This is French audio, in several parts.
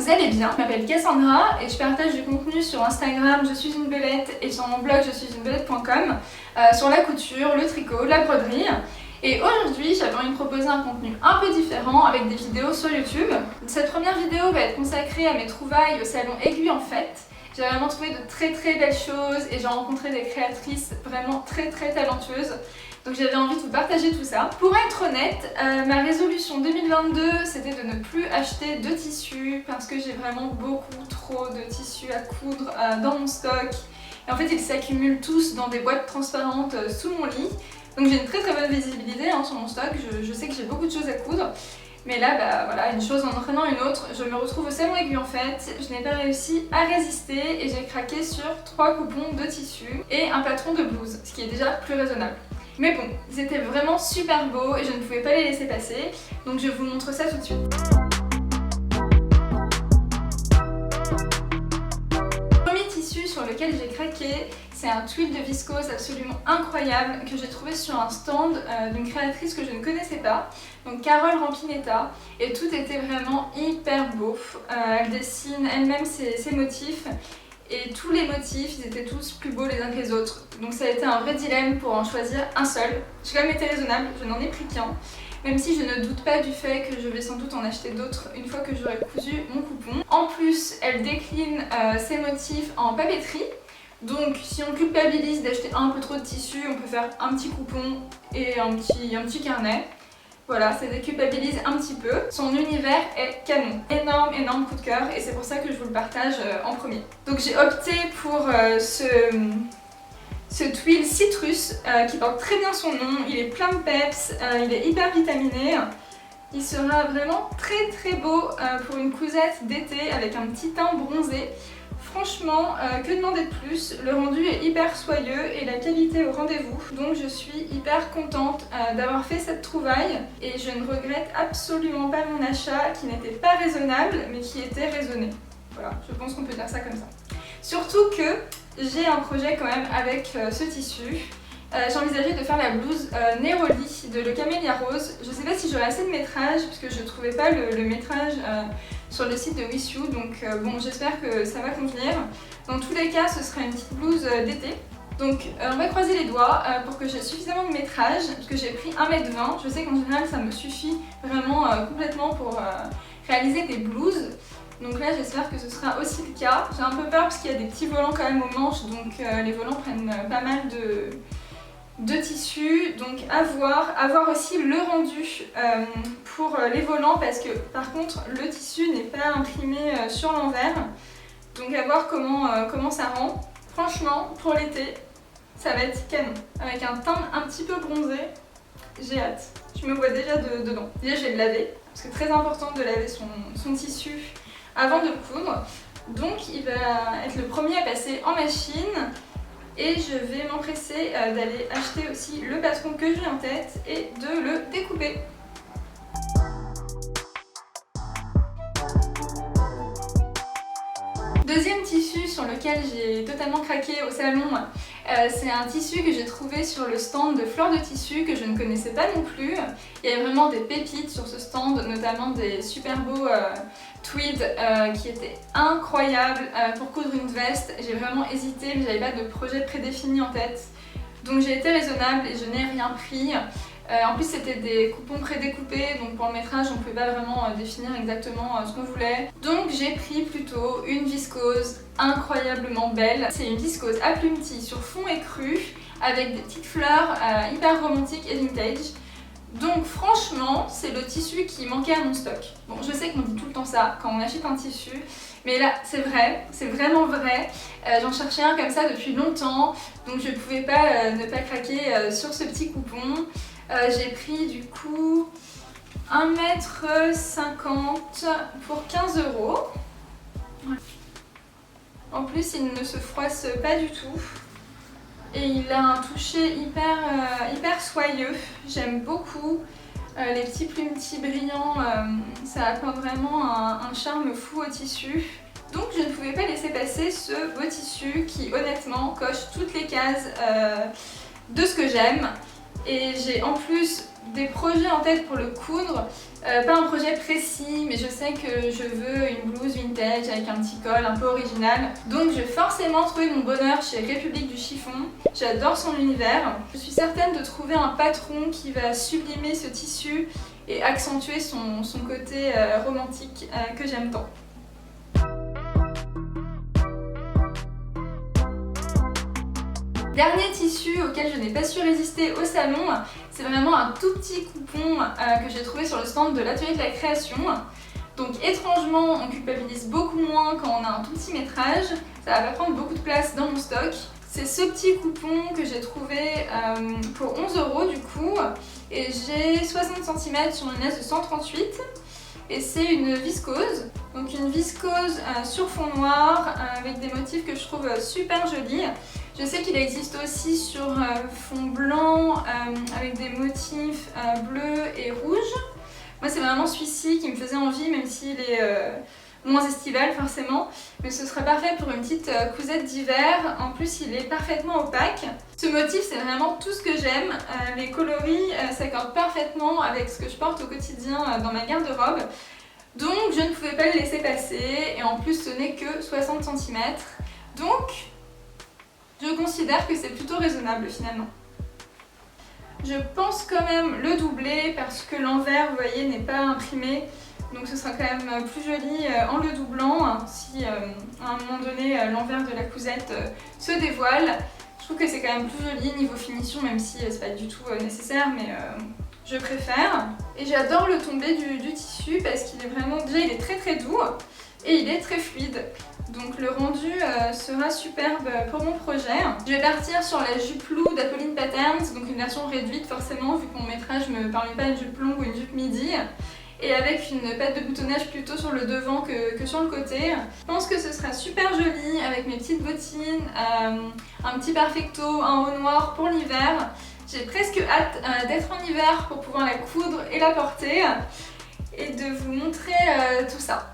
vous allez bien. Je m'appelle Cassandra et je partage du contenu sur Instagram Je suis une belette et sur mon blog je suis une belette.com sur la couture, le tricot, la broderie. Et aujourd'hui, j'avais envie de proposer un contenu un peu différent avec des vidéos sur YouTube. Cette première vidéo va être consacrée à mes trouvailles au salon Aiguille en Fête. J'ai vraiment trouvé de très belles choses et j'ai rencontré des créatrices vraiment très talentueuses. Donc j'avais envie de vous partager tout ça. Pour être honnête, ma résolution 2022 c'était de ne plus acheter de tissus parce que j'ai vraiment beaucoup trop de tissus à coudre dans mon stock. Et en fait ils s'accumulent tous dans des boîtes transparentes sous mon lit. Donc j'ai une très bonne visibilité sur mon stock, je sais que j'ai beaucoup de choses à coudre. Mais là, voilà, une chose en entraînant une autre, je me retrouve au salon Aiguille en Fête. Je n'ai pas réussi à résister et j'ai craqué sur 3 coupons de tissu et un patron de blouse, ce qui est déjà plus raisonnable. Mais bon, ils étaient vraiment super beaux et je ne pouvais pas les laisser passer, donc je vous montre ça tout de suite. Le premier tissu sur lequel j'ai craqué, c'est un twill de viscose absolument incroyable que j'ai trouvé sur un stand d'une créatrice que je ne connaissais pas, donc Carole Rampinetta, et tout était vraiment hyper beau. Elle dessine elle-même ses motifs et tous les motifs ils étaient tous plus beaux les uns que les autres, donc ça a été un vrai dilemme pour en choisir un seul. J'ai quand même été raisonnable, je n'en ai pris qu'un, même si je ne doute pas du fait que je vais sans doute en acheter d'autres une fois que j'aurai cousu mon coupon. En plus, elle décline ses motifs en papeterie. Donc si on culpabilise d'acheter un peu trop de tissu, on peut faire un petit coupon et un petit carnet. Voilà, ça déculpabilise un petit peu. Son univers est canon. Énorme coup de cœur et c'est pour ça que je vous le partage en premier. Donc j'ai opté pour ce twill citrus qui porte très bien son nom. Il est plein de peps, il est hyper vitaminé. Il sera vraiment très beau pour une cousette d'été avec un petit teint bronzé. Franchement, que demander de plus? Le rendu est hyper soyeux et la qualité au rendez-vous. Donc je suis hyper contente d'avoir fait cette trouvaille et je ne regrette absolument pas mon achat qui n'était pas raisonnable mais qui était raisonné. Voilà, je pense qu'on peut dire ça comme ça. Surtout que j'ai un projet quand même avec ce tissu. J'envisageais de faire la blouse Neroli de Le Camélia Rose. Je sais pas si j'aurai assez de métrage puisque je trouvais pas le métrage sur le site de Wish You, donc bon, j'espère que ça va convenir. Dans tous les cas, ce sera une petite blouse d'été. Donc on va croiser les doigts pour que j'ai suffisamment de métrage, parce que j'ai pris 1m20. Je sais qu'en général ça me suffit vraiment complètement pour réaliser des blouses. Donc là j'espère que ce sera aussi le cas. J'ai un peu peur parce qu'il y a des petits volants quand même aux manches, donc les volants prennent pas mal de tissu, donc à voir aussi le rendu pour les volants parce que par contre le tissu n'est pas imprimé sur l'envers, donc à voir comment ça rend. Franchement pour l'été ça va être canon, avec un teint un petit peu bronzé, j'ai hâte, je me vois déjà dedans. Déjà je vais le laver, parce que c'est très important de laver son tissu avant de le coudre, donc il va être le premier à passer en machine. Et je vais m'empresser d'aller acheter aussi le patron que j'ai en tête et de le découper. Deuxième tissu sur lequel j'ai totalement craqué au salon, c'est un tissu que j'ai trouvé sur le stand de Fleurs de Tissu que je ne connaissais pas non plus. Il y avait vraiment des pépites sur ce stand, notamment des super beaux tweeds qui étaient incroyables pour coudre une veste. J'ai vraiment hésité mais j'avais pas de projet prédéfini en tête. Donc j'ai été raisonnable et je n'ai rien pris. En plus c'était des coupons prédécoupés, donc pour le métrage on ne pouvait pas vraiment définir exactement ce qu'on voulait. Donc j'ai pris plutôt une viscose incroyablement belle. C'est une viscose à plume tee sur fond écru avec des petites fleurs hyper romantiques et vintage. Donc franchement c'est le tissu qui manquait à mon stock. Bon, je sais qu'on dit tout le temps ça quand on achète un tissu, mais là c'est vrai, c'est vraiment vrai. J'en cherchais un comme ça depuis longtemps, donc je ne pouvais pas ne pas craquer sur ce petit coupon. J'ai pris du coup 1,50 m pour 15 €. En plus il ne se froisse pas du tout et il a un toucher hyper soyeux. J'aime beaucoup les petits plumetis brillants, ça apporte vraiment un charme fou au tissu. Donc je ne pouvais pas laisser passer ce beau tissu qui honnêtement coche toutes les cases de ce que j'aime. Et j'ai en plus des projets en tête pour le coudre. Pas un projet précis, mais je sais que je veux une blouse vintage avec un petit col un peu original. Donc je vais forcément trouver mon bonheur chez République du Chiffon. J'adore son univers. Je suis certaine de trouver un patron qui va sublimer ce tissu et accentuer son côté romantique que j'aime tant. Dernier tissu auquel je n'ai pas su résister au salon, c'est vraiment un tout petit coupon que j'ai trouvé sur le stand de l'atelier de la création. Donc étrangement, on culpabilise beaucoup moins quand on a un tout petit métrage, ça va pas prendre beaucoup de place dans mon stock. C'est ce petit coupon que j'ai trouvé pour 11 € du coup, et j'ai 60 cm sur une laisse de 138 et c'est une viscose. Donc une viscose sur fond noir avec des motifs que je trouve super jolis. Je sais qu'il existe aussi sur fond blanc avec des motifs bleus et rouges. Moi c'est vraiment celui-ci qui me faisait envie, même s'il est moins estival forcément. Mais ce serait parfait pour une petite cousette d'hiver. En plus il est parfaitement opaque. Ce motif c'est vraiment tout ce que j'aime. Les coloris s'accordent parfaitement avec ce que je porte au quotidien dans ma garde-robe. Donc je ne pouvais pas le laisser passer et en plus ce n'est que 60 cm. Donc je considère que c'est plutôt raisonnable finalement. Je pense quand même le doubler parce que l'envers, vous voyez, n'est pas imprimé. Donc ce sera quand même plus joli en le doublant si à un moment donné l'envers de la cousette se dévoile. Je trouve que c'est quand même plus joli niveau finition, même si c'est pas du tout nécessaire, mais je préfère. Et j'adore le tombé du tissu parce qu'il est vraiment, déjà il est très doux et il est très fluide. Donc le rendu sera superbe pour mon projet. Je vais partir sur la jupe Lou d'Apolline Patterns, donc une version réduite forcément vu que mon métrage ne me permet pas une jupe longue ou une jupe midi. Et avec une patte de boutonnage plutôt sur le devant que sur le côté. Je pense que ce sera super joli avec mes petites bottines, un petit perfecto, un haut noir pour l'hiver. J'ai presque hâte d'être en hiver pour pouvoir la coudre et la porter et de vous montrer tout ça.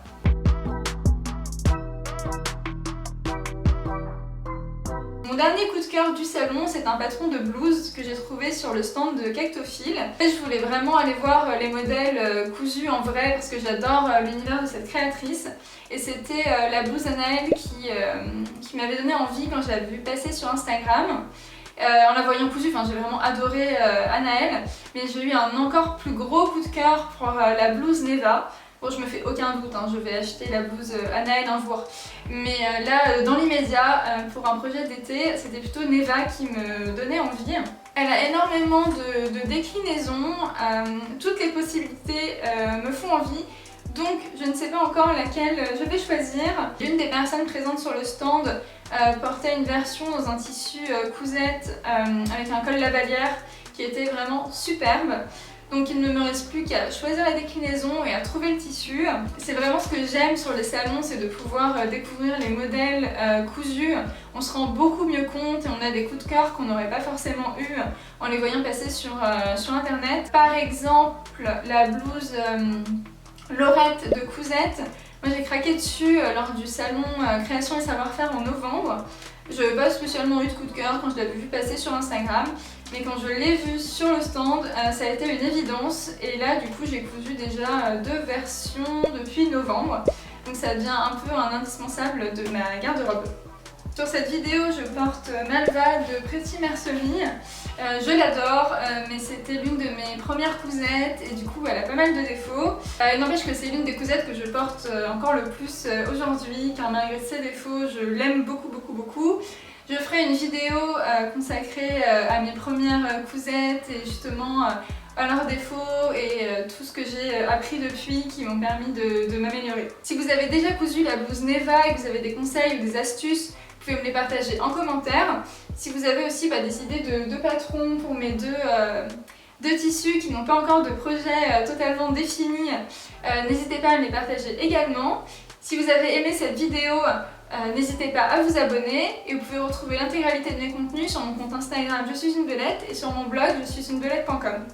Mon dernier coup de cœur du salon, c'est un patron de blouse que j'ai trouvé sur le stand de Cactophile. En fait, je voulais vraiment aller voir les modèles cousus en vrai parce que j'adore l'univers de cette créatrice. Et c'était la blouse Anaëlle qui m'avait donné envie quand je l'avais vue passer sur Instagram. En la voyant cousue, j'ai vraiment adoré Anaëlle, mais j'ai eu un encore plus gros coup de cœur pour la blouse Neva. Bon, je me fais aucun doute, je vais acheter la blouse Anaëlle un jour. Mais là, dans l'immédiat, pour un projet d'été, c'était plutôt Neva qui me donnait envie. Elle a énormément de déclinaisons, toutes les possibilités me font envie. Donc je ne sais pas encore laquelle je vais choisir. L'une des personnes présentes sur le stand portait une version dans un tissu cousette avec un col lavalière qui était vraiment superbe. Donc il ne me reste plus qu'à choisir la déclinaison et à trouver le tissu. C'est vraiment ce que j'aime sur les salons, c'est de pouvoir découvrir les modèles cousus. On se rend beaucoup mieux compte et on a des coups de cœur qu'on n'aurait pas forcément eu en les voyant passer sur internet. Par exemple, la blouse Laurette de Cousette. Moi j'ai craqué dessus lors du salon Création et Savoir-faire en novembre. Je n'ai pas spécialement eu de coup de cœur quand je l'avais vu passer sur Instagram, mais quand je l'ai vu sur le stand, ça a été une évidence. Et là du coup j'ai cousu déjà 2 versions depuis novembre, donc ça devient un peu un indispensable de ma garde-robe. Sur cette vidéo, je porte Malva de Pretty Mercerie. Je l'adore, mais c'était l'une de mes premières cousettes et du coup elle a pas mal de défauts. Il n'empêche que c'est l'une des cousettes que je porte encore le plus aujourd'hui, car malgré ses défauts, je l'aime beaucoup. Je ferai une vidéo consacrée à mes premières cousettes et justement à leurs défauts et tout ce que j'ai appris depuis qui m'ont permis de m'améliorer. Si vous avez déjà cousu la blouse Neva et que vous avez des conseils ou des astuces, vous pouvez me les partager en commentaire. Si vous avez aussi des idées de patrons pour mes deux tissus qui n'ont pas encore de projet totalement défini, n'hésitez pas à me les partager également. Si vous avez aimé cette vidéo, n'hésitez pas à vous abonner et vous pouvez retrouver l'intégralité de mes contenus sur mon compte Instagram Je suis une belette et sur mon blog je suis une belette.com.